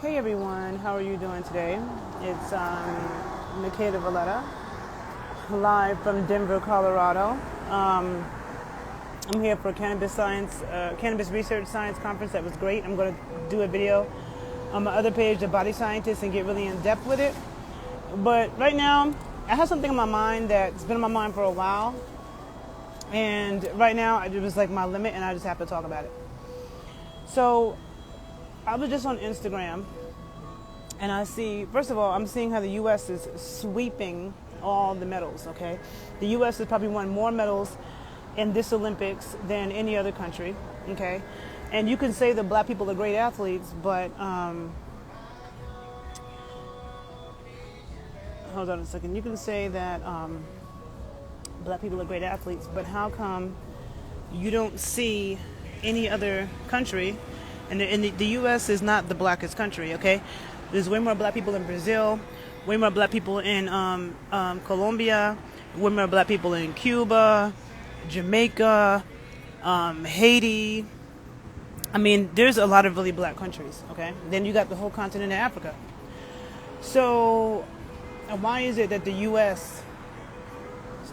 Hey everyone, how are you doing today? It's Nikita Valletta, live from Denver, Colorado. I'm here for Cannabis Research Science Conference. That was great. I'm going to do a video on my other page, The Body Scientist, and get really in depth with it. But right now, I have something in my mind that's been in my mind for a while. And right now, it was like my limit, and I just have to talk about it. So, I was just on Instagram, and I see, first of all, I'm seeing how the U.S. is sweeping all the medals, okay? The U.S. has probably won more medals in this Olympics than any other country, okay? And you can say that black people are great athletes, but, hold on a second. You can say that black people are great athletes, but how come you don't see any other country? And the U.S. is not the blackest country, okay? There's way more black people in Brazil, way more black people in Colombia, way more black people in Cuba, Jamaica, Haiti. I mean, there's a lot of really black countries, okay? Then you got the whole continent of Africa. So why is it that the U.S.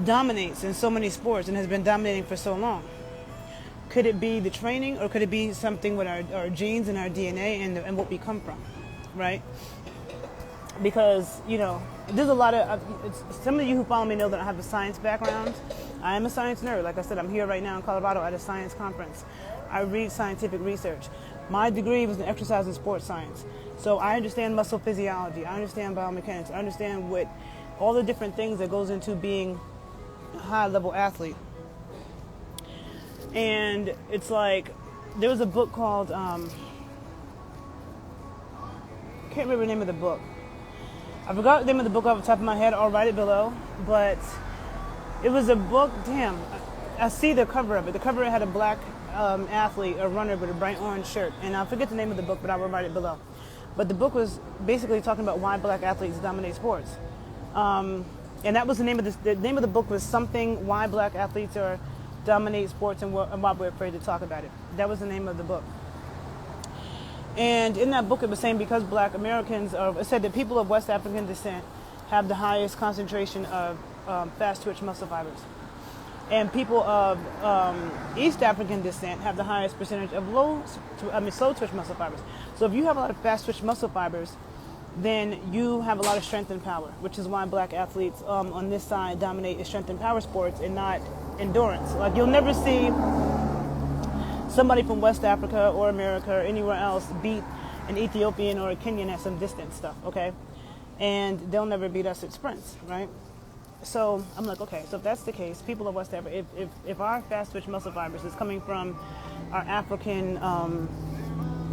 dominates in so many sports and has been dominating for so long? Could it be the training, or could it be something with our genes and our DNA and what we come from, right? Because, you know, there's a lot of, some of you who follow me know that I have a science background. I am a science nerd. Like I said, I'm here right now in Colorado at a science conference. I read scientific research. My degree was in exercise and sports science. So I understand muscle physiology. I understand biomechanics. I understand what all the different things that goes into being a high-level athlete. And it's like, there was a book called, can't remember the name of the book. I forgot the name of the book off the top of my head. I'll write it below. But it was a book, damn, I see the cover of it. The cover had a black athlete, a runner with a bright orange shirt. And I forget the name of the book, but I will write it below. But the book was basically talking about why black athletes dominate sports. And that was the name of the name of the book was something, Why Black Athletes Dominate Sports and Why We're Afraid to Talk About It. That was the name of the book. And in that book it was saying because black Americans it said that people of West African descent have the highest concentration of fast twitch muscle fibers. And people of East African descent have the highest percentage of slow twitch muscle fibers. So if you have a lot of fast twitch muscle fibers, then you have a lot of strength and power, which is why black athletes on this side dominate in strength and power sports and not endurance. Like, you'll never see somebody from West Africa or America or anywhere else beat an Ethiopian or a Kenyan at some distance stuff, okay? And they'll never beat us at sprints, right? So I'm like, okay, so if that's the case, people of West Africa, if our fast twitch muscle fibers is coming from our African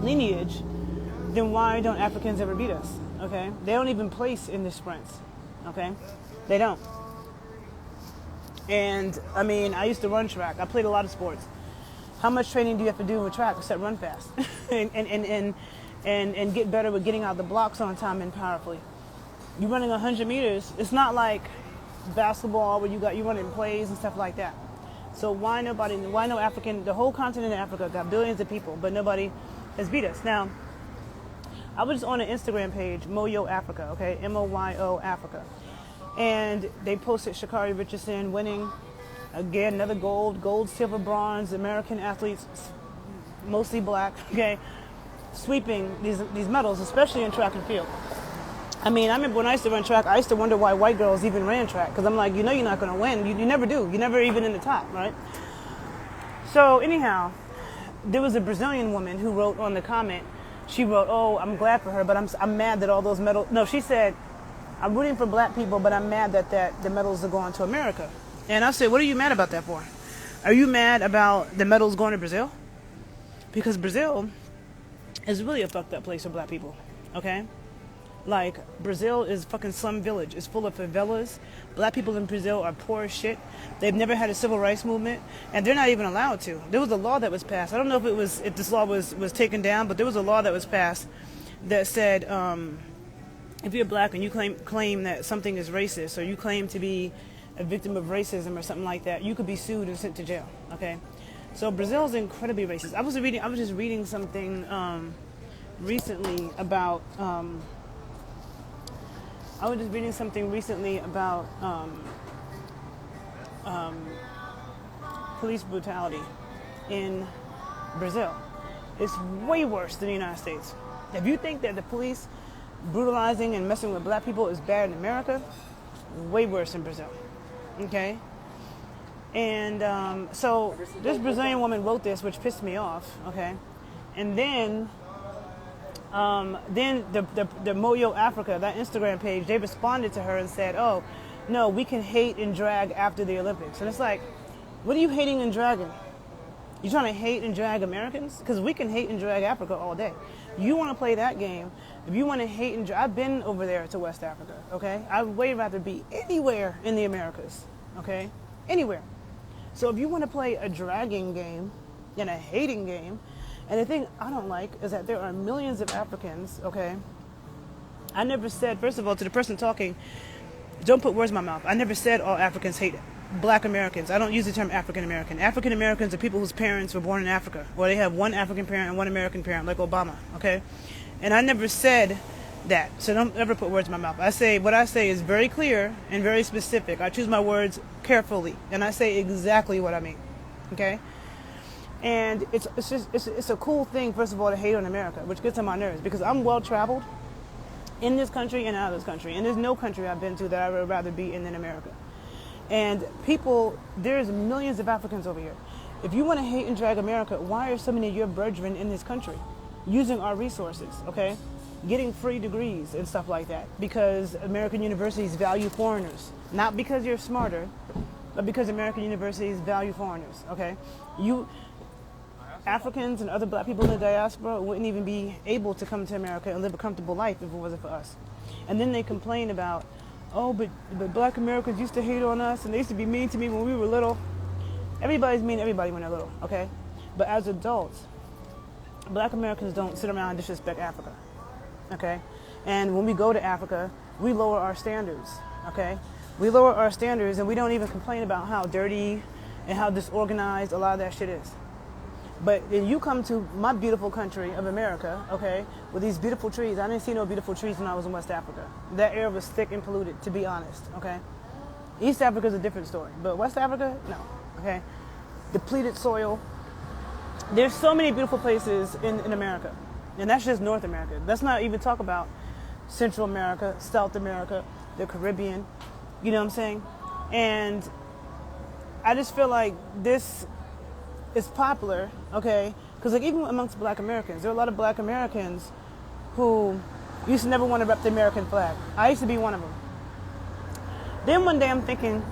lineage, then why don't Africans ever beat us, okay? They don't even place in the sprints, okay? They don't. And, I mean, I used to run track. I played a lot of sports. How much training do you have to do with track except run fast and get better with getting out the blocks on time and powerfully? You're running 100 meters. It's not like basketball where you running plays and stuff like that. So why no African, the whole continent of Africa got billions of people, but nobody has beat us. Now, I was on an Instagram page, Moyo Africa, okay, MOYO Africa. And they posted Sha'Carri Richardson winning, again, another gold, silver, bronze, American athletes, mostly black, okay, sweeping these medals, especially in track and field. I mean, I remember when I used to run track, I used to wonder why white girls even ran track, because I'm like, you know you're not going to win. You never do. You're never even in the top, right? So anyhow, there was a Brazilian woman who wrote on the comment, she wrote, oh, I'm glad for her, but I'm mad that all those medals, no, she said, I'm rooting for black people, but I'm mad that the medals are going to America. And I said, what are you mad about that for? Are you mad about the medals going to Brazil? Because Brazil is really a fucked up place for black people, okay? Like, Brazil is fucking slum village. It's full of favelas. Black people in Brazil are poor as shit. They've never had a civil rights movement, and they're not even allowed to. There was a law that was passed. I don't know if this law was taken down, but there was a law that was passed that said, if you're black and you claim that something is racist, or you claim to be a victim of racism or something like that, you could be sued and sent to jail, okay? So Brazil is incredibly racist. I was just reading something recently about. I was just reading something recently about police brutality in Brazil. It's way worse than the United States. If you think that the police brutalizing and messing with black people is bad in America, way worse in Brazil. Okay? And so this Brazilian woman wrote this, which pissed me off. Okay? And then the Moyo Africa, that Instagram page, they responded to her and said, oh, no, we can hate and drag after the Olympics. And it's like, what are you hating and dragging? You trying to hate and drag Americans? Because we can hate and drag Africa all day. You want to play that game. If you want to hate and drag, I've been over there to West Africa, okay? I'd way rather be anywhere in the Americas, okay? Anywhere. So if you want to play a dragging game and a hating game, and the thing I don't like is that there are millions of Africans, okay? I never said, first of all, to the person talking, don't put words in my mouth. I never said all Africans hate black Americans. I don't use the term African American. African Americans are people whose parents were born in Africa, or they have one African parent and one American parent, like Obama, okay? And I never said that, so don't ever put words in my mouth. What I say is very clear and very specific. I choose my words carefully, and I say exactly what I mean, okay? And it's a cool thing, first of all, to hate on America, which gets on my nerves, because I'm well-traveled in this country and out of this country, and there's no country I've been to that I would rather be in than America. And there's millions of Africans over here. If you want to hate and drag America, why are so many of your brethren in this country using our resources, okay? Getting free degrees and stuff like that, because American universities value foreigners. Not because you're smarter, but because American universities value foreigners, okay? Africans and other black people in the diaspora wouldn't even be able to come to America and live a comfortable life if it wasn't for us. And then they complain about, oh, but black Americans used to hate on us and they used to be mean to me when we were little. Everybody's mean to everybody when they're little, okay? But as adults, black Americans don't sit around and disrespect Africa, okay? And when we go to Africa, we lower our standards, okay? We lower our standards and we don't even complain about how dirty and how disorganized a lot of that shit is. But then you come to my beautiful country of America, okay, with these beautiful trees. I didn't see no beautiful trees when I was in West Africa. That air was thick and polluted, to be honest, okay? East Africa is a different story, but West Africa, no, okay? Depleted soil. There's so many beautiful places in America, and that's just North America. Let's not even talk about Central America, South America, the Caribbean, you know what I'm saying? And I just feel like this is popular, okay? Because like even amongst black Americans, there are a lot of black Americans who used to never want to rep the American flag. I used to be one of them. Then one day I'm thinking,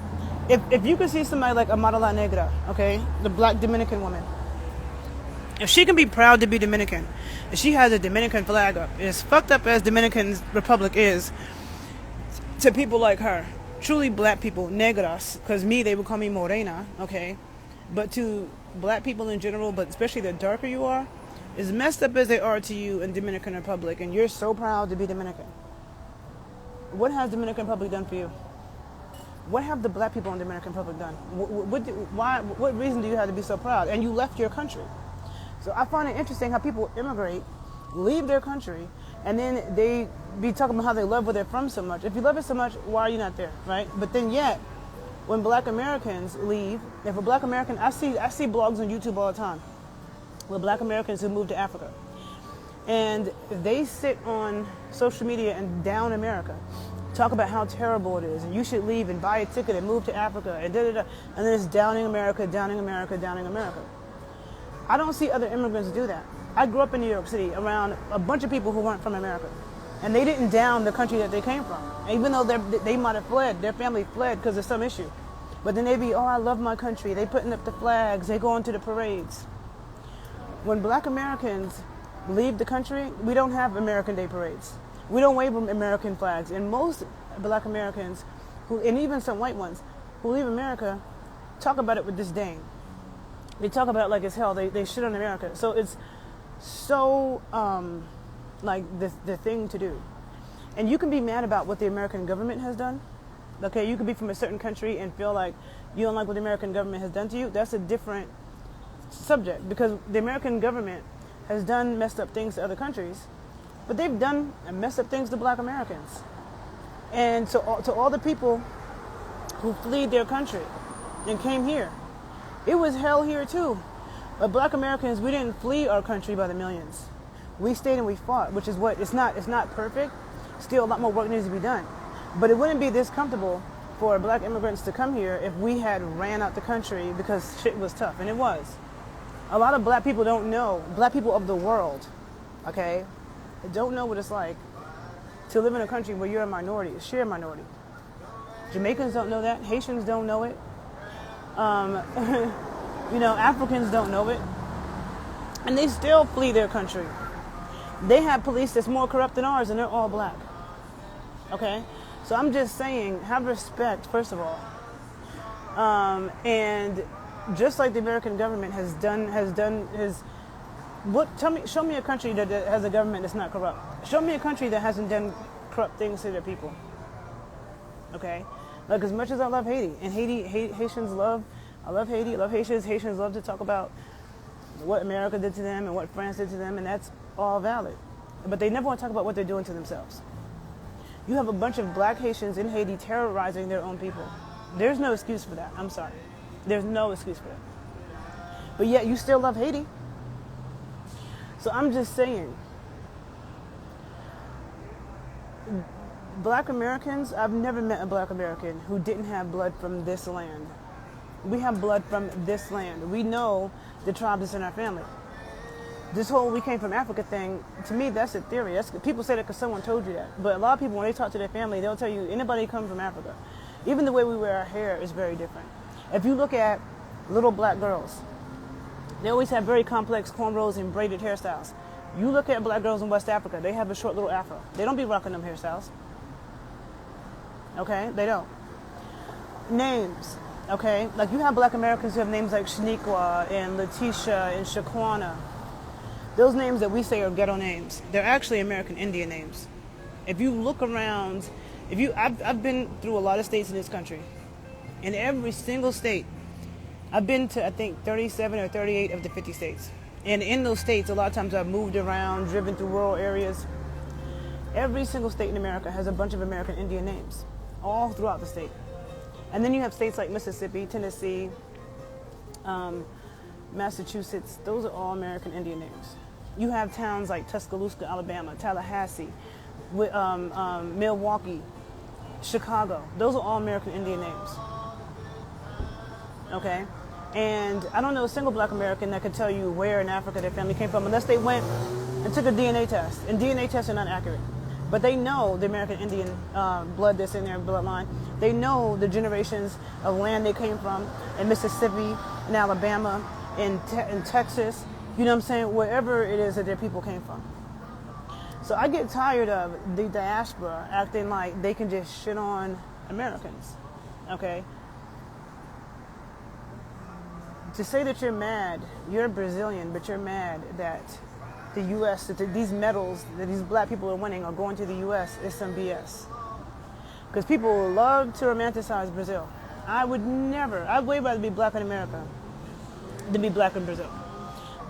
if you could see somebody like Amara La Negra, okay, the black Dominican woman, if she can be proud to be Dominican, if she has a Dominican flag up, as fucked up as Dominican Republic is, to people like her, truly black people, negras, because they would call me morena, okay, but to black people in general, but especially the darker you are, as messed up as they are to you in Dominican Republic, and you're so proud to be Dominican. What has Dominican Republic done for you? What have the black people in Dominican Republic done? What reason do you have to be so proud? And you left your country. So I find it interesting how people immigrate, leave their country, and then they be talking about how they love where they're from so much. If you love it so much, why are you not there, right? But then yet, when black Americans leave, if a black American, I see blogs on YouTube all the time with black Americans who moved to Africa. And they sit on social media and down America, talk about how terrible it is, and you should leave and buy a ticket and move to Africa, and da-da-da. And then it's downing America, downing America, downing America. I don't see other immigrants do that. I grew up in New York City around a bunch of people who weren't from America. And they didn't down the country that they came from. Even though they might have fled, their family fled because of some issue. But then they be, oh, I love my country. They putting up the flags. They going to the parades. When black Americans leave the country, we don't have American Day parades. We don't wave American flags. And most black Americans, and even some white ones, who leave America, talk about it with disdain. They talk about it like it's hell. They shit on America. So it's so like the thing to do. And you can be mad about what the American government has done. Okay, you could be from a certain country and feel like you don't like what the American government has done to you. That's a different subject, because the American government has done messed up things to other countries, But they've done and messed up things to black Americans. And to all the people who fled their country and came here, it was hell here too. But black Americans, we didn't flee our country by the millions. We stayed and we fought, which is what, it's not perfect. Still a lot more work needs to be done. But it wouldn't be this comfortable for black immigrants to come here if we had ran out the country because shit was tough, and it was. A lot of black people don't know, black people of the world, okay, don't know what it's like to live in a country where you're a minority, a sheer minority. Jamaicans don't know that. Haitians don't know it. Africans don't know it. And they still flee their country. They have police that's more corrupt than ours, and they're all black. Okay? So I'm just saying, have respect, first of all. And just like the American government show me a country that has a government that's not corrupt. Show me a country that hasn't done corrupt things to their people. Okay? Like, as much as I love Haiti, and I love Haiti, I love Haitians. Haitians love to talk about what America did to them and what France did to them, and that's all valid. But they never want to talk about what they're doing to themselves. You have a bunch of black Haitians in Haiti terrorizing their own people. There's no excuse for that. I'm sorry. There's no excuse for that. But yet you still love Haiti. So I'm just saying, black Americans, I've never met a black American who didn't have blood from this land. We have blood from this land. We know the tribes that's in our family. This whole we came from Africa thing, to me, that's a theory. People say that because someone told you that. But a lot of people, when they talk to their family, they'll tell you, anybody come from Africa. Even the way we wear our hair is very different. If you look at little black girls, they always have very complex cornrows and braided hairstyles. You look at black girls in West Africa, they have a short little afro. They don't be rocking them hairstyles. Okay? They don't. Names. Okay? Like, you have black Americans who have names like Shaniqua and Letitia and Shaquana. Those names that we say are ghetto names, they're actually American Indian names. If you look around, I've been through a lot of states in this country. In every single state, I've been to, I think, 37 or 38 of the 50 states. And in those states, a lot of times I've moved around, driven through rural areas. Every single state in America has a bunch of American Indian names, all throughout the state. And then you have states like Mississippi, Tennessee, Massachusetts. Those are all American Indian names. You have towns like Tuscaloosa, Alabama, Tallahassee, Milwaukee, Chicago. Those are all American Indian names. Okay? And I don't know a single black American that could tell you where in Africa their family came from unless they went and took a DNA test. And DNA tests are not accurate. But they know the American Indian blood that's in their bloodline. They know the generations of land they came from in Mississippi, in Alabama, in Texas. You know what I'm saying? Wherever it is that their people came from. So I get tired of the diaspora acting like they can just shit on Americans. Okay? To say that you're mad, you're Brazilian, but you're mad that the U.S., that these medals that these black people are winning are going to the U.S. is some BS. Because people love to romanticize Brazil. I'd way rather be black in America than be black in Brazil.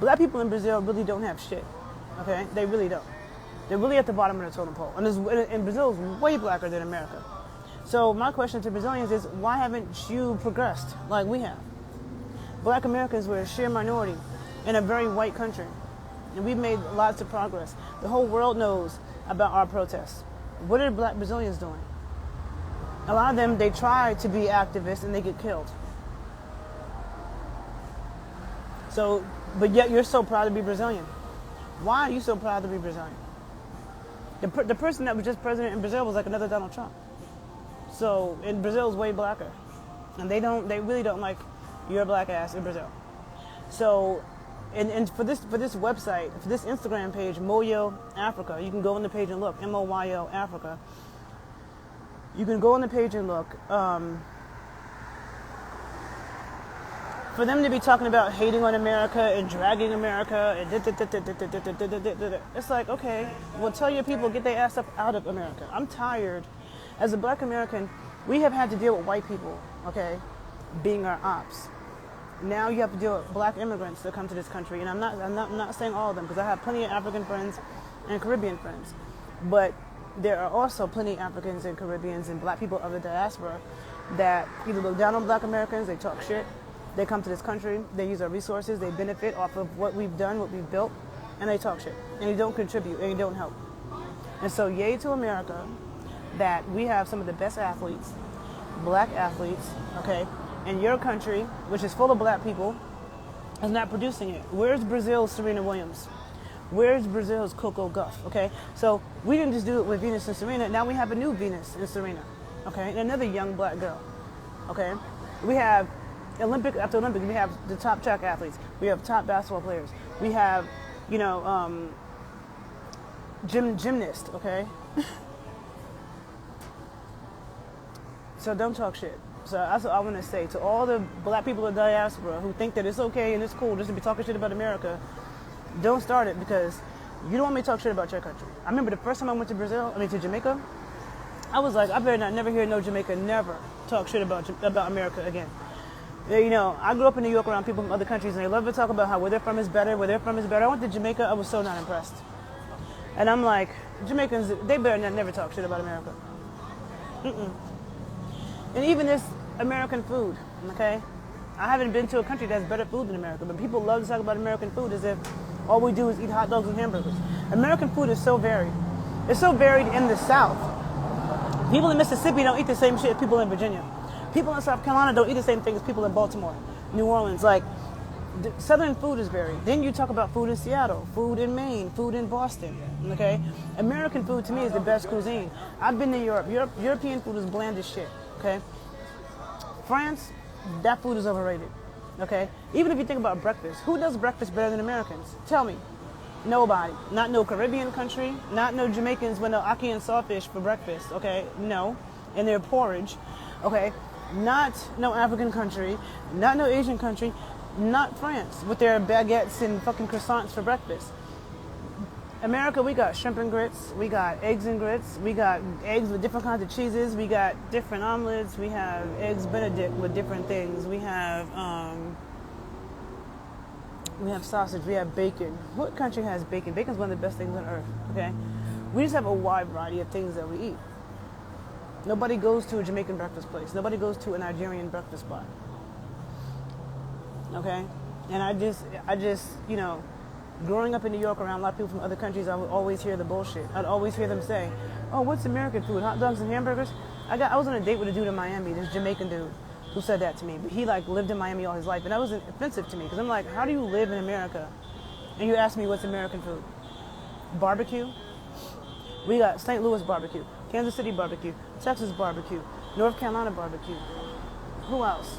Black people in Brazil really don't have shit. Okay? They really don't. They're really at the bottom of the totem pole. And Brazil is way blacker than America. So my question to Brazilians is, why haven't you progressed like we have? Black Americans were a sheer minority in a very white country. And we've made lots of progress. The whole world knows about our protests. What are black Brazilians doing? A lot of them, they try to be activists and they get killed. So, but yet you're so proud to be Brazilian. Why are you so proud to be Brazilian? The person that was just president in Brazil was like another Donald Trump. So, and Brazil's way blacker. And they really don't like your black ass in Brazil. So, and for this website, for this Instagram page, Moyo Africa, you can go on the page and look, MOYO Africa. You can go on the page and look. For them to be talking about hating on America and dragging America, and it's like, okay, well, tell your people, get their ass up out of America. I'm tired. As a black American, we have had to deal with white people, okay, being our ops. Now you have to deal with black immigrants that come to this country, and I'm not saying all of them, because I have plenty of African friends and Caribbean friends. But there are also plenty of Africans and Caribbeans and black people of the diaspora that either look down on black Americans, they talk shit, they come to this country, they use our resources, they benefit off of what we've done, what we've built, and they talk shit. And you don't contribute, and you don't help. And so yay to America that we have some of the best athletes, black athletes, okay, and your country, which is full of black people, is not producing it. Where's Brazil's Serena Williams? Where's Brazil's Coco Gauff? Okay, so we didn't just do it with Venus and Serena. Now we have a new Venus and Serena, okay, and another young black girl, okay. We have Olympic after Olympic. We have the top track athletes. We have top basketball players. We have, gymnasts. Okay. So don't talk shit. So that's what I want to say to all the black people in the diaspora who think that it's okay and it's cool just to be talking shit about America. Don't start it, because you don't want me to talk shit about your country. I remember the first time I went to Jamaica, I was like, I better not never hear no Jamaica never talk shit about America again. You know, I grew up in New York around people from other countries, and they love to talk about how where they're from is better, where they're from is better. I went to Jamaica, I was so not impressed. And I'm like, Jamaicans, they better not never talk shit about America. And even this American food, okay? I haven't been to a country that's better food than America, but people love to talk about American food as if all we do is eat hot dogs and hamburgers. American food is so varied. It's so varied in the South. People in Mississippi don't eat the same shit as people in Virginia. People in South Carolina don't eat the same thing as people in Baltimore, New Orleans. Like, Southern food is varied. Then you talk about food in Seattle, food in Maine, food in Boston, okay? American food, to me, is the best cuisine. I've been to Europe. European food is bland as shit, okay? France, that food is overrated, okay? Even if you think about breakfast, who does breakfast better than Americans? Tell me. Nobody. Not no Caribbean country, not no Jamaicans with no ackee and sawfish for breakfast, okay? No. And their porridge, okay? Not no African country, not no Asian country, not France with their baguettes and fucking croissants for breakfast. America, we got shrimp and grits, we got eggs and grits, we got eggs with different kinds of cheeses, we got different omelets, we have eggs Benedict with different things, we have sausage, we have bacon. What country has bacon? Bacon's one of the best things on earth, okay? We just have a wide variety of things that we eat. Nobody goes to a Jamaican breakfast place. Nobody goes to a Nigerian breakfast spot. Okay? And I just, you know, growing up in New York around a lot of people from other countries, I would always hear the bullshit. I'd always hear them say, oh, what's American food? Hot dogs and hamburgers? I was on a date with a dude in Miami, this Jamaican dude, who said that to me. But he, like, lived in Miami all his life. And that was offensive to me, because I'm like, how do you live in America? And you ask me what's American food? Barbecue? We got St. Louis barbecue, Kansas City barbecue, Texas barbecue, North Carolina barbecue. Who else?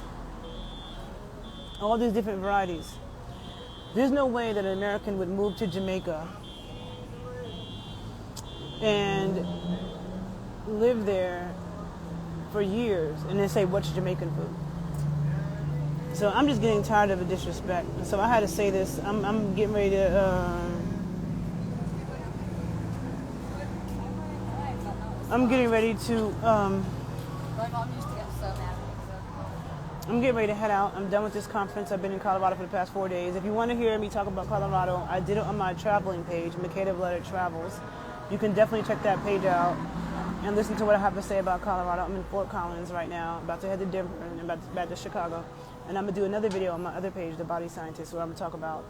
All these different varieties. There's no way that an American would move to Jamaica and live there for years and then say, what's Jamaican food? So I'm just getting tired of the disrespect. So I had to say this. I'm getting ready to... I'm getting ready to I'm getting ready to head out. I'm done with this conference. I've been in Colorado for the past 4 days. If you want to hear me talk about Colorado, I did it on my traveling page, Makeda Blooded Travels. You can definitely check that page out and listen to what I have to say about Colorado. I'm in Fort Collins right now, about to head to Denver and back to Chicago. And I'm going to do another video on my other page, The Body Scientist, where I'm going to talk about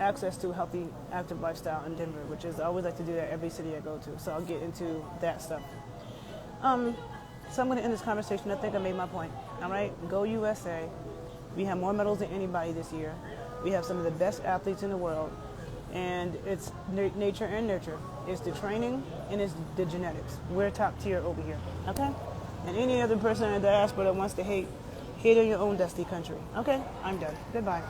access to a healthy, active lifestyle in Denver, which is, I always like to do that every city I go to. So I'll get into that stuff. So I'm going to end this conversation. I think I made my point. All right? Go USA. We have more medals than anybody this year. We have some of the best athletes in the world. And it's nature and nurture. It's the training and it's the genetics. We're top tier over here. Okay? And any other person in the diaspora that wants to hate on your own dusty country. Okay? I'm done. Goodbye.